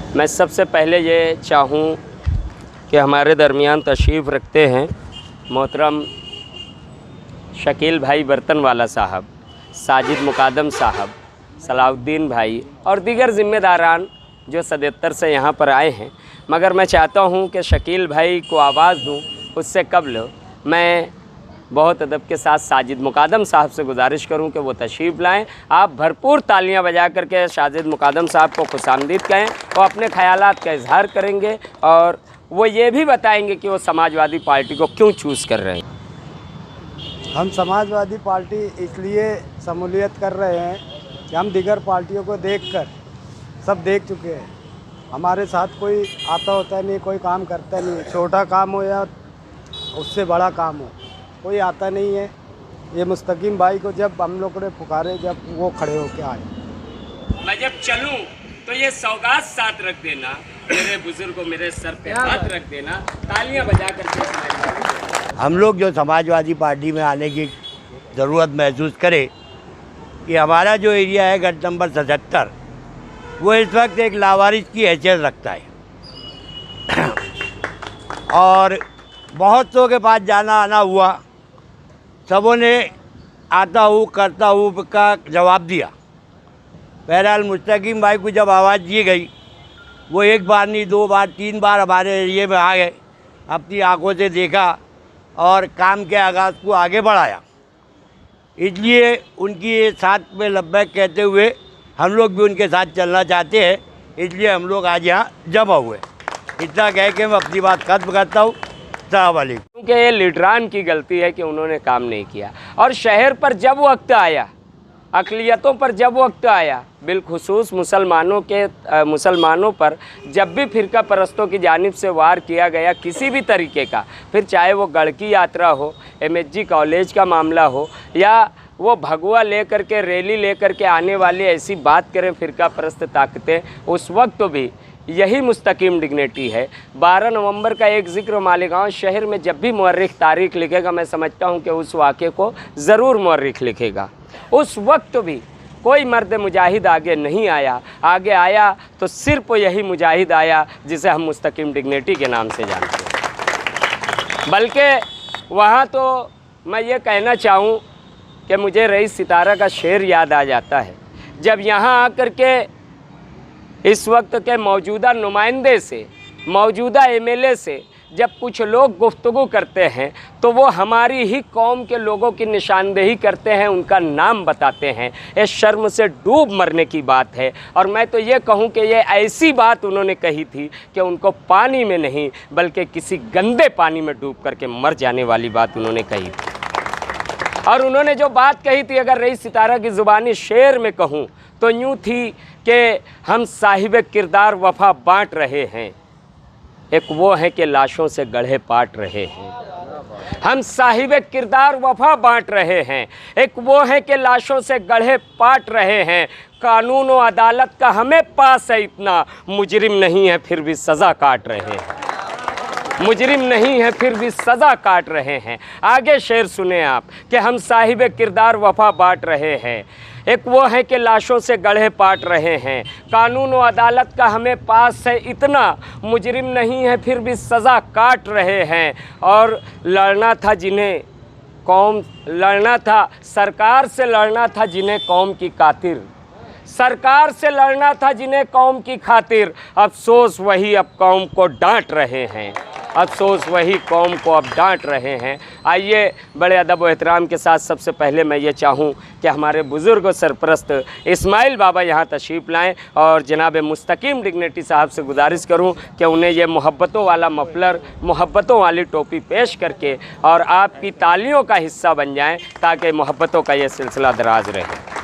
मैं सबसे पहले ये चाहूँ कि हमारे दरमियान तशरीफ़ रखते हैं मोहतरम शकील भाई बर्तनवाला साहब, साजिद मुकादम साहब, सलाउद्दीन भाई और दीगर ज़िम्मेदारान जो सदत्तर से यहाँ पर आए हैं। मगर मैं चाहता हूँ कि शकील भाई को आवाज़ दूँ उससे कबल मैं बहुत अदब के साथ साजिद मुकादम साहब से गुजारिश करूं कि वो तशरीफ़ लाएं। आप भरपूर तालियां बजा करके साजिद मुकादम साहब को खुशामदीद कहें। वो अपने ख़यालात का इजहार करेंगे और वो ये भी बताएंगे कि वो समाजवादी पार्टी को क्यों चूज़ कर रहे हैं। हम समाजवादी पार्टी इसलिए शमूलियत कर रहे हैं कि हम दीगर पार्टियों को देखकर सब देख चुके हैं। हमारे साथ कोई आता होता नहीं, कोई काम करता नहीं, छोटा काम हो या उससे बड़ा काम हो, कोई आता नहीं है। ये मुस्तकीम भाई को जब हम लोग ने पुकारे, जब वो खड़े होके आए, मैं जब चलूं तो ये सौगात साथ रख देना, मेरे बुजुर्गों मेरे सर पे हाथ रख देना, तालियां बजा करके। हम लोग जो समाजवादी पार्टी में आने की ज़रूरत महसूस करें कि हमारा जो एरिया है गढ़ नंबर 77, वो इस वक्त एक लावारिस की हैसियत रखता है और बहुत सौ के पास जाना आना हुआ, सबों ने आता हूँ करता हूँ का जवाब दिया। बहरहाल मुस्तकीम भाई को जब आवाज़ दी गई, वो एक बार नहीं, दो बार, तीन बार हमारे एरिए में आ गए, अपनी आंखों से देखा और काम के आगाज़ को आगे बढ़ाया। इसलिए उनकी साथ में लब्बैक कहते हुए हम लोग भी उनके साथ चलना चाहते हैं, इसलिए हम लोग आज यहाँ जमा हुए। इतना कह के मैं अपनी बात खत्म करता हूँ। क्योंकि ये लीडरान की गलती है कि उन्होंने काम नहीं किया और शहर पर जब वक्त आया, अक़लियतों पर जब वक्त आया, बिलखुसूस मुसलमानों पर जब भी फ़िरका परस्तों की जानिब से वार किया गया किसी भी तरीके का, फिर चाहे वो गढ़ की यात्रा हो, MSG कॉलेज का मामला हो या वो भगवा लेकर के रैली लेकर के आने वाली ऐसी बात करें फ़िरका परस्त ताकतें, उस वक्त भी यही मुस्तकीम डिग्निटी है। 12 नवंबर का एक ज़िक्र मालेगांव शहर में जब भी मुअर्रिख तारीख़ लिखेगा, मैं समझता हूँ कि उस वाक़े को ज़रूर मुअर्रिख लिखेगा। उस वक्त भी कोई मर्द मुजाहिद आगे नहीं आया, आगे आया तो सिर्फ यही मुजाहिद आया जिसे हम मुस्तकीम डिग्निटी के नाम से जानते हैं। बल्कि वहाँ तो मैं ये कहना चाहूँ कि मुझे रईस सितारा का शेर याद आ जाता है, जब यहाँ आकर के इस वक्त के मौजूदा नुमाइंदे से, मौजूदा MLA से जब कुछ लोग गुफ्तगू करते हैं तो वो हमारी ही कौम के लोगों की निशानदेही करते हैं, उनका नाम बताते हैं। ये शर्म से डूब मरने की बात है। और मैं तो ये कहूँ कि ये ऐसी बात उन्होंने कही थी कि उनको पानी में नहीं बल्कि किसी गंदे पानी में डूब करके मर जाने वाली बात उन्होंने कही थी। और उन्होंने जो बात कही थी, अगर रईस सितारा की ज़ुबानी शेर में कहूँ तो यूँ थी कि हम साहिब किरदार वफ़ा बांट रहे हैं, एक वो है कि लाशों से गढ़े पाट रहे हैं। हम साहिब किरदार वफ़ा बांट रहे हैं, एक वो है कि लाशों से गढ़े पाट रहे हैं। कानून और अदालत का हमें पास है इतना, मुजरिम नहीं है फिर भी सज़ा काट रहे हैं, मुजरिम नहीं है फिर भी सज़ा काट रहे हैं। आगे शेर सुने आप कि हम साहिब किरदार वफ़ा बांट रहे हैं, एक वो है कि लाशों से गढ़े पाट रहे हैं। कानून और अदालत का हमें पास है इतना, मुजरिम नहीं है फिर भी सज़ा काट रहे हैं। और लड़ना था जिन्हें कौम, लड़ना था सरकार से, लड़ना था जिन्हें कौम की खातिर, सरकार से लड़ना था जिन्हें कौम की खातिर। अफसोस वही अब कौम को डांट रहे हैं, अफसोस वही कौम को अब डांट रहे हैं। आइए बड़े अदब व एहतराम के साथ सबसे पहले मैं ये चाहूँ कि हमारे बुज़ुर्ग व सरपरस्त इस्माइल बाबा यहाँ तशरीफ़ लाएँ और जनाब मुस्तकीम डिग्निटी साहब से गुजारिश करूँ कि उन्हें ये मोहब्बतों वाला मफलर, मोहब्बतों वाली टोपी पेश करके और आपकी तालियों का हिस्सा बन जाएँ ताकि मोहब्बतों का ये सिलसिला दराज रहे।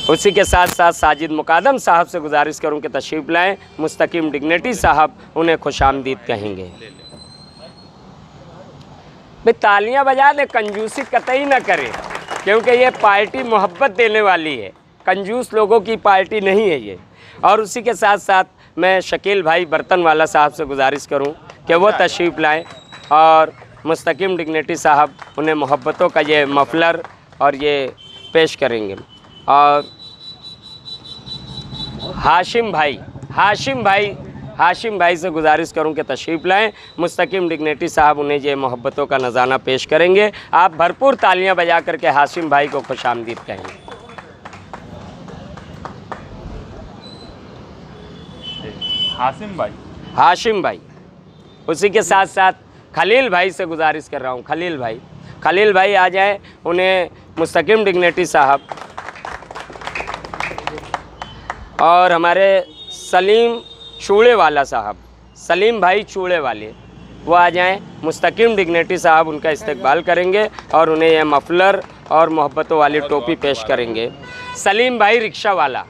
उसी के साथ साथ साजिद मुकादम साहब से गुजारिश करूं कि तशरीफ़ लाएँ। मुस्तकीम डिग्निटी साहब उन्हें खुशामदीद कहेंगे। भाई तालियां बजा दे, कंजूसी कतई ना करें, क्योंकि ये पार्टी मोहब्बत देने वाली है, कंजूस लोगों की पार्टी नहीं है ये। और उसी के साथ साथ मैं शकील भाई बर्तनवाला साहब से गुजारिश करूं कि वो तशरीफ़ लाएँ और मुस्तकीम डिग्निटी साहब उन्हें मोहब्बतों का ये मफलर और ये पेश करेंगे। और हाशिम भाई से गुजारिश करूं कि तशरीफ़ लाएं। मुस्तकीम डिग्नेटी साहब उन्हें ये मोहब्बतों का नज़ाना पेश करेंगे। आप भरपूर तालियां बजा करके हाशिम भाई को खुशामदीद कहेंगे। हाशिम भाई। उसी के साथ साथ खलील भाई से गुजारिश कर रहा हूँ, खलील भाई आ जाएं। उन्हें मुस्तकीम डिग्नेटी साहब और हमारे सलीम भाई चूड़े वाले वो आ जाएं। मुस्तकीम डिग्नेटी साहब उनका इस्तकबाल करेंगे और उन्हें यह मफलर और मोहब्बतों वाली टोपी पेश करेंगे। सलीम भाई रिक्शा वाला।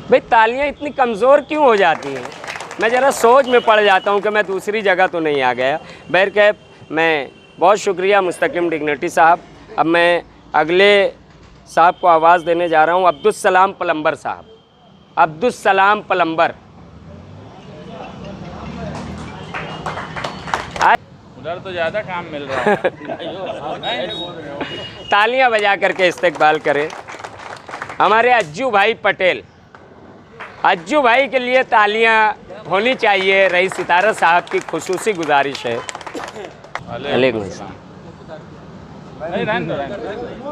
भाई तालियां इतनी कमज़ोर क्यों हो जाती हैं? मैं ज़रा सोच में पड़ जाता हूं कि मैं दूसरी जगह तो नहीं आ गया। बहरकैफ मैं बहुत शुक्रिया मुस्तकीम डिग्नेटी साहब। अब मैं अगले साहब को आवाज़ देने जा रहा हूं, अब्दुस्सलाम पलम्बर साहब। उधर तो ज़्यादा काम मिल रहा है। तालियां बजा करके इस्तकबाल करें हमारे अज्जू भाई पटेल। अज्जू भाई के लिए तालियां होनी चाहिए, रईस सितारा साहब की खुसूसी गुजारिश है। वालेकुम अस्सलाम।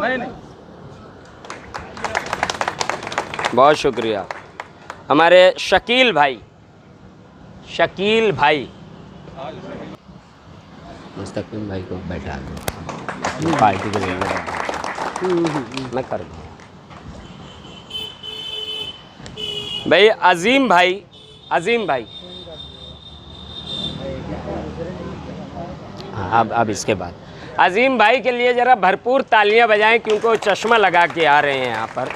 नहीं। बहुत शुक्रिया। हमारे शकील भाई मुस्तकीम भाई को बैठा दो, पार्टी के लिए मैं कर दूँ। भाई अजीम भाई हाँ, अब इसके बाद अजीम भाई के लिए ज़रा भरपूर तालियां बजाएं क्योंकि वो चश्मा लगा के आ रहे हैं यहाँ पर।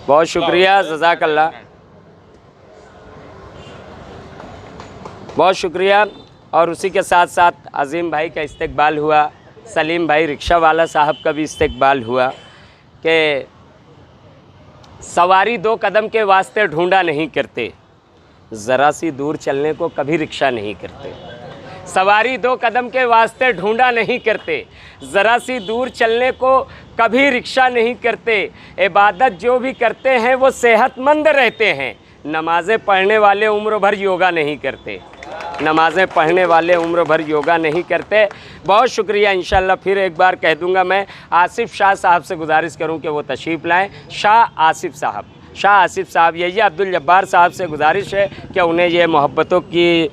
बहुत शुक्रिया, जज़ाकल्लाह, बहुत शुक्रिया। और उसी के साथ साथ अजीम भाई का इस्तकबाल हुआ, सलीम भाई रिक्शा वाला साहब का भी इस्तकबाल हुआ कि सवारी 2 कदम के वास्ते ढूंढा नहीं करते, ज़रा सी दूर चलने को कभी रिक्शा नहीं करते। सवारी 2 कदम के वास्ते ढूंढा नहीं करते, ज़रा सी दूर चलने को कभी रिक्शा नहीं करते। इबादत जो भी करते हैं वो सेहतमंद रहते हैं। नमाज़ें पढ़ने वाले उम्र भर योगा नहीं करते। बहुत शुक्रिया। इंशाल्लाह फिर एक बार कह दूंगा मैं, आसिफ शाह साहब से गुजारिश करूं कि वो तशरीफ़ लाएं। शाह आसिफ साहब, यही अब्दुल जब्बार साहब से गुजारिश है कि उन्हें ये मोहब्बतों की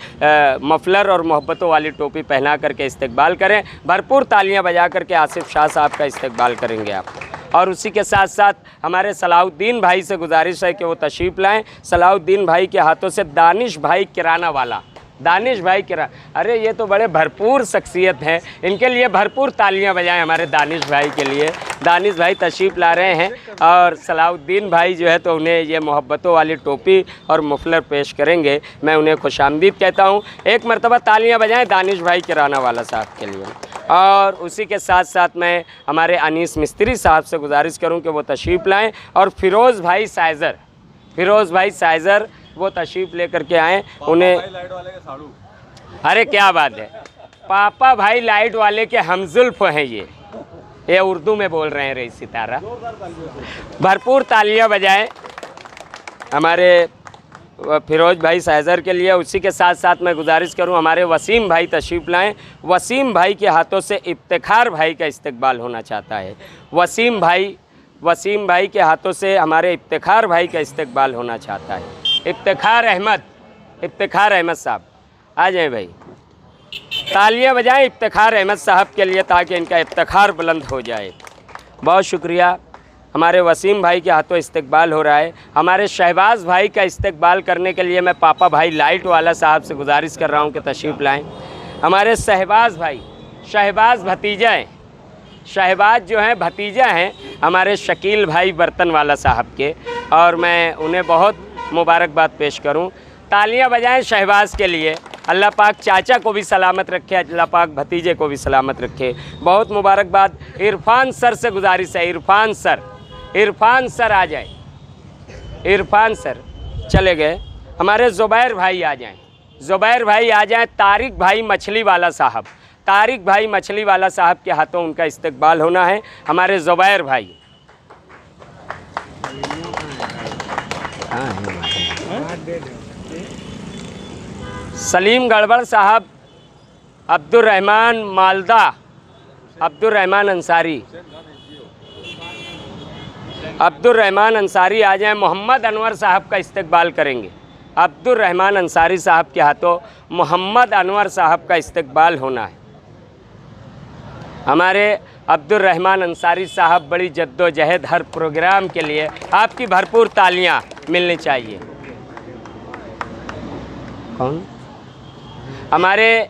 मफलर और मोहब्बतों वाली टोपी पहना करके इस्तकबाल करें। भरपूर तालियां बजा करके आसिफ शाह साहब का इस्तकबाल करेंगे आप। और उसी के साथ साथ हमारे सलाउद्दीन भाई से गुजारिश है कि वो तशरीफ़ लाएं। सलाउद्दीन भाई के हाथों से दानिश भाई किराना वाला, अरे ये तो बड़े भरपूर शख्सियत हैं, इनके लिए भरपूर तालियां बजाएं हमारे दानिश भाई के लिए। दानिश भाई तशरीफ़ ला रहे हैं और सलाउद्दीन भाई जो है तो उन्हें ये मोहब्बतों वाली टोपी और मफलर पेश करेंगे। मैं उन्हें खुशामदीद कहता हूँ। एक मरतबा तालियां बजाएं दानिश भाई किराना वाला साहब के लिए। और उसी के साथ साथ मैं हमारे अनीस मिस्त्री साहब से गुजारिश करूं कि वो तशरीफ़ लाएं और फ़िरोज़ भाई साइज़र वो तशरीफ़ लेकर के आएँ। उन्हें अरे क्या बात है, पापा भाई लाइट वाले के हमजुल्फ हैं ये उर्दू में बोल रहे हैं रईस सितारा। भरपूर तालियां बजाएं हमारे फ़िरोज़ भाई साइज़र के लिए। उसी के साथ साथ मैं गुजारिश करूं हमारे वसीम भाई तशरीफ़ लाएं। वसीम भाई के हाथों से इफ्तिखार भाई का इस्तकबाल होना चाहता है। वसीम भाई के हाथों से हमारे इफ्तिखार भाई का इस्तकबाल होना चाहता है। इफ्तिखार अहमद साहब आ जाएं भाई, तालियां बजाएं इफ्तिखार अहमद साहब के लिए ताकि इनका इफ्तिखार बुलंद हो जाए। बहुत शुक्रिया। हमारे वसीम भाई के हाथों इस्तकबाल हो रहा है। हमारे शहबाज भाई का इस्तकबाल करने के लिए मैं पापा भाई लाइट वाला साहब से गुजारिश कर रहा हूं कि तशरीफ़ लाएं। हमारे शहबाज भतीजा हैं हमारे शकील भाई बर्तन वाला साहब के, और मैं उन्हें बहुत मुबारकबाद पेश करूं। तालियां बजाएं शहबाज के लिए। अल्लाह पाक चाचा को भी सलामत रखे, अल्लाह पाक भतीजे को भी सलामत रखे। बहुत मुबारकबाद। इरफान सर से गुजारिश है, इरफान सर आ जाए। इरफान सर चले गए। हमारे ज़ुबैर भाई आ जाएं। ज़ुबैर भाई आ जाएं। तारिक भाई मछली वाला साहब, तारिक भाई मछली वाला साहब के हाथों उनका इस्तकबाल होना है। हमारे ज़ुबैर भाई सलीम गड़बड़ साहब, अब्दुर्रहमान मालदा, अब्दुर्रहमान अंसारी, अब्दुर्रहमान अंसारी आ जाएं। मोहम्मद अनवर साहब का इस्तकबाल करेंगे। अब्दुर्रहमान अंसारी साहब के हाथों मोहम्मद अनवर साहब का इस्तकबाल होना है। हमारे अब्दुर्रहमान अंसारी साहब बड़ी जद्दोजहद हर प्रोग्राम के लिए आपकी भरपूर तालियां मिलनी चाहिए। कौन? हमारे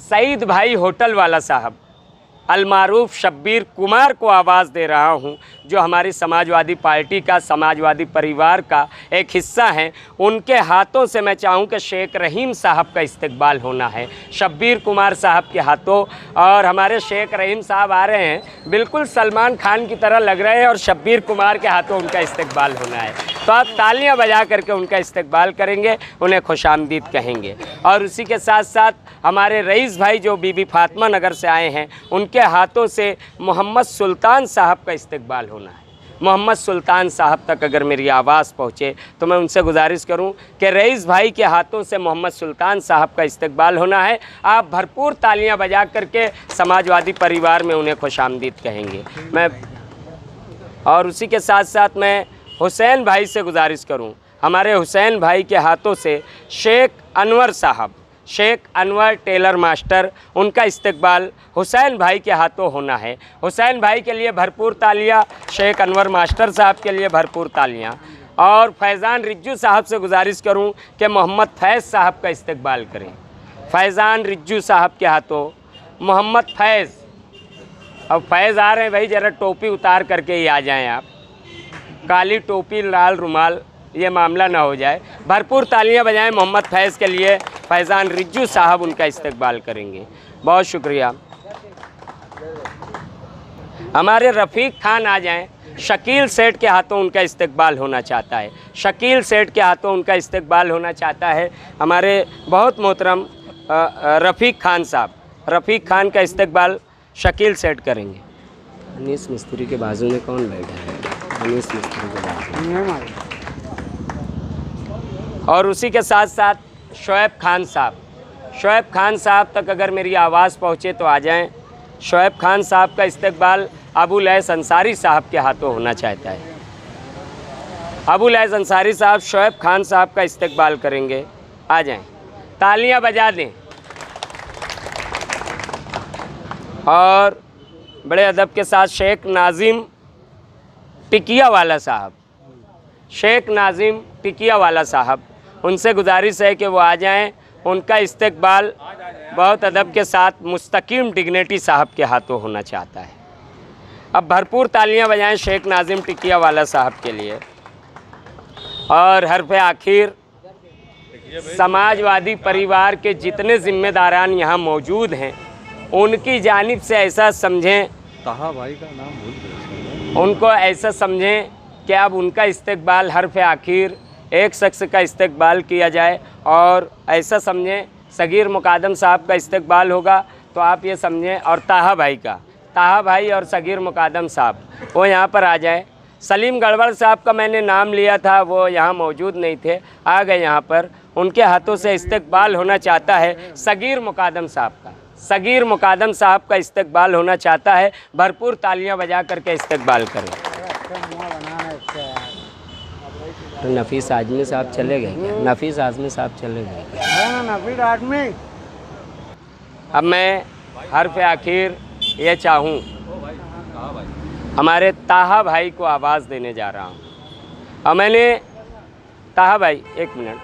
सईद भाई होटल वाला साहब, अलमारूफ शब्बीर कुमार को आवाज़ दे रहा हूं, जो हमारी समाजवादी पार्टी का, समाजवादी परिवार का एक हिस्सा हैं। उनके हाथों से मैं चाहूं कि शेख रहीम साहब का इस्तकबाल होना है, शब्बीर कुमार साहब के हाथों। और हमारे शेख रहीम साहब आ रहे हैं, बिल्कुल सलमान खान की तरह लग रहे हैं, और शब्बीर कुमार के हाथों उनका इस्तकबाल होना है। तो आप तालियां बजा करके उनका इस्तकबाल करेंगे, उन्हें खुशामदीद कहेंगे। और उसी के साथ साथ हमारे रईस भाई जो बीबी फातिमा नगर से आए हैं, उनके हाथों से मोहम्मद सुल्तान साहब का इस्तकबाल होना है। मोहम्मद सुल्तान साहब तक अगर मेरी आवाज़ पहुँचे तो मैं उनसे गुजारिश करूं कि रईस भाई के हाथों से मोहम्मद सुल्तान साहब का इस्तकबाल होना है। आप भरपूर तालियां बजा करके समाजवादी परिवार में उन्हें खुशामदीद कहेंगे। मैं और उसी के साथ साथ मैं हुसैन भाई से गुजारिश करूं, हमारे हुसैन भाई के हाथों से शेख अनवर साहब, शेख अनवर टेलर मास्टर, उनका इस्तकबाल हुसैन भाई के हाथों होना है। हुसैन भाई के लिए भरपूर तालियां, शेख अनवर मास्टर साहब के लिए भरपूर तालियां। और फैज़ान रिज्जू साहब से गुजारिश करूं कि मोहम्मद फैज़ साहब का इस्तकबाल करें। फैज़ान रिज्जू साहब के हाथों मोहम्मद फैज़। अब फैज़ आ रहे हैं भाई, ज़रा टोपी उतार करके ही आ जाएं आप, काली टोपी लाल रुमाल, ये मामला ना हो जाए। भरपूर तालियां बजाएं मोहम्मद फैज़ के लिए। फैज़ान रिज्जू साहब उनका इस्तकबाल करेंगे। बहुत शुक्रिया। हमारे रफ़ीक खान आ जाएं। शकील सेठ के हाथों उनका इस्तकबाल होना चाहता है, शकील सेठ के हाथों उनका इस्तकबाल होना चाहता है हमारे बहुत मोहतरम रफ़ीक खान साहब। रफ़ीक खान का इस्तकबाल शकील सेठ करेंगे। अनीस मिस्त्री के बाजू में कौन बैठा है? अनीस मिस्त्री के बाजू। और उसी के साथ साथ शोएब खान साहब, शोएब खान साहब तक अगर मेरी आवाज़ पहुँचे तो आ जाएं। शोएब खान साहब का इस्तकबाल अबू लैस अंसारी साहब के हाथों होना चाहता है। अबू लैस अंसारी साहब शोएब खान साहब का इस्तकबाल करेंगे। आ जाएं, तालियां बजा दें। और बड़े अदब के साथ शेख नाजिम टिकिया वाला साहब, शेख नाजिम टिकिया वाला साहब, उनसे गुजारिश है कि वो आ जाएं। उनका इस्तकबाल बहुत अदब के साथ मुस्तकीम डिग्नेटी साहब के हाथों होना चाहता है। अब भरपूर तालियां बजाएं शेख नाजिम टिकिया वाला साहब के लिए। और हरफ आखिर समाजवादी परिवार के जितने ज़िम्मेदारान यहाँ मौजूद हैं, उनकी जानिब से ऐसा समझें, ताहा भाई का नाम भूल गए, उनको ऐसा समझें कि अब उनका इस्तकबाल हरफ आखिर एक शख्स का इस्तकबाल किया जाए। और ऐसा समझें सगीर मुकादम साहब का इस्तकबाल होगा तो आप ये समझें, और ताहा भाई का, ताहा भाई और सगीर मुकादम साहब वो यहाँ पर आ जाएं। सलीम गड़बड़ साहब का मैंने नाम लिया था, वो यहाँ मौजूद नहीं थे, आ गए यहाँ पर। उनके हाथों से इस्तकबाल होना चाहता है सगीर मुकादम साहब का, सगीर मुकादम साहब का इस्तकबाल होना चाहता है। भरपूर तालियां बजा करके इस्तकबाल करें। तो नफीस आजमी साहब चले गए क्या? नफीस आजमी साहब चले गए क्या? नफीस आदमी। अब मैं हरफ आखिर ये चाहूँ, हमारे ताहा भाई को आवाज़ देने जा रहा हूँ। और मैंने ताहा भाई, एक मिनट,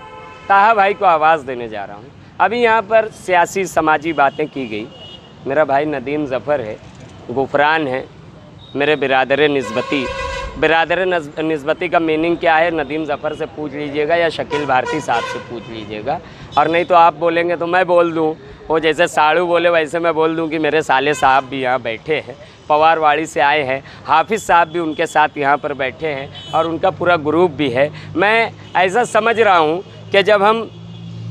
ताहा भाई को आवाज़ देने जा रहा हूँ। अभी यहाँ पर सियासी समाजी बातें की गई। मेरा भाई नदीम ज़फ़र है, गुफरान है, मेरे बिरादर निस्बती। बिरादर निस्बती का मीनिंग क्या है नदीम ज़फ़र से पूछ लीजिएगा या शकील भारती साहब से पूछ लीजिएगा। और नहीं तो आप बोलेंगे तो मैं बोल दूँ, वो जैसे साड़ू बोले वैसे मैं बोल दूँ कि मेरे साले साहब भी यहाँ बैठे हैं, पवारवाड़ी से आए हैं, हाफिज़ साहब भी उनके साथ यहाँ पर बैठे हैं और उनका पूरा ग्रुप भी है। मैं ऐसा समझ रहा हूँ कि जब हम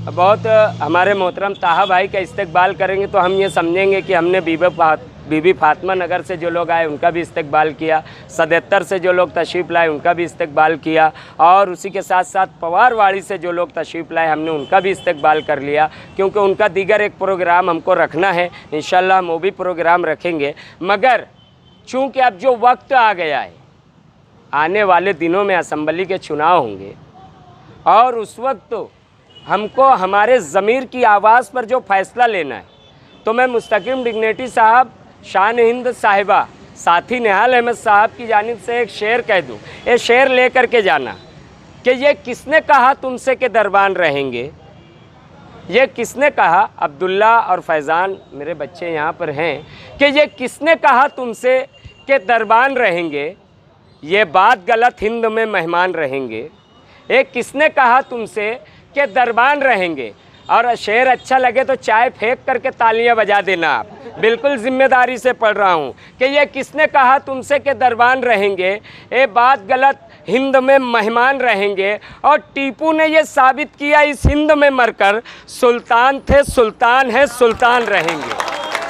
बहुत हमारे मोहतरम ताहा भाई का इस्तकबाल करेंगे तो हम ये समझेंगे कि हमने बीबी फातिमा नगर से जो लोग आए उनका भी इस्तकबाल किया, सदत्तर से जो लोग तशरीफ़ लाए उनका भी इस्तकबाल किया, और उसी के साथ साथ पवारवाड़ी से जो लोग तशरीफ़ लाए हमने उनका भी इस्तकबाल कर लिया, क्योंकि उनका दीगर एक प्रोग्राम हमको रखना है। इंशाल्लाह हम वो भी प्रोग्राम रखेंगे। मगर चूँकि अब जो वक्त आ गया है, आने वाले दिनों में असम्बली के चुनाव होंगे और उस वक्त तो हमको हमारे ज़मीर की आवाज़ पर जो फ़ैसला लेना है, तो मैं मुस्तकीम डिग्नेटी साहब, शान हिंद साहिबा, साथी निहाल अहमद साहब की जानिब से एक शेर कह दूँ। ये शेर ले कर के जाना कि ये किसने कहा तुमसे के दरबान रहेंगे, ये किसने कहा, अब्दुल्ला और फैज़ान मेरे बच्चे यहाँ पर हैं, कि ये किसने कहा तुमसे के दरबान रहेंगे, ये बात गलत हिंद में मेहमान रहेंगे। ये किसने कहा तुमसे के दरबान रहेंगे। और शेर अच्छा लगे तो चाय फेंक करके तालियां बजा देना आप, बिल्कुल ज़िम्मेदारी से पढ़ रहा हूँ कि ये किसने कहा तुमसे के दरबान रहेंगे, ये बात गलत हिंद में मेहमान रहेंगे। और टीपू ने ये साबित किया इस हिंद में मरकर, सुल्तान थे सुल्तान हैं सुल्तान रहेंगे,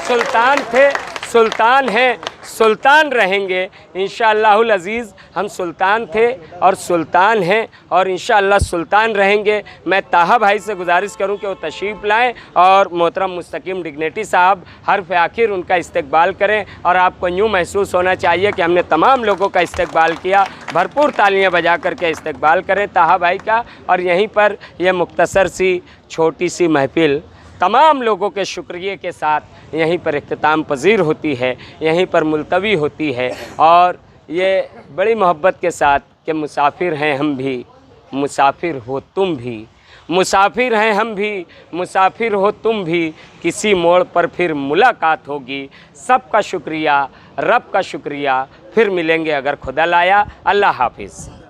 सुल्तान थे सुल्तान हैं सुल्तान रहेंगे। इंशाअल्लाहुल अज़ीज़ हम सुल्तान थे और सुल्तान हैं और इंशाअल्लाह सुल्तान रहेंगे। मैं ताहा भाई से गुजारिश करूं कि वो तशरीफ़ लाएं और मोहतरम मुस्तकीम डिग्नेटी साहब हर्फ आखिर उनका इस्तकबाल करें। और आपको यूँ महसूस होना चाहिए कि हमने तमाम लोगों का इस्तकबाल किया। भरपूर तालियां बजा करके इस्तकबाल करें ताहा भाई का। और यहीं पर यह मुख्तसर सी छोटी सी महफ़िल तमाम लोगों के शुक्रिया के साथ यहीं पर इख्तिताम पजीर होती है, यहीं पर मुलतवी होती है। और ये बड़ी मोहब्बत के साथ कि मुसाफिर हैं हम भी, मुसाफिर हो तुम भी, मुसाफिर हैं हम भी, मुसाफिर हो तुम भी, किसी मोड़ पर फिर मुलाकात होगी। सबका शुक्रिया, रब का शुक्रिया, फिर मिलेंगे अगर खुदा लाया। अल्लाह हाफिज़।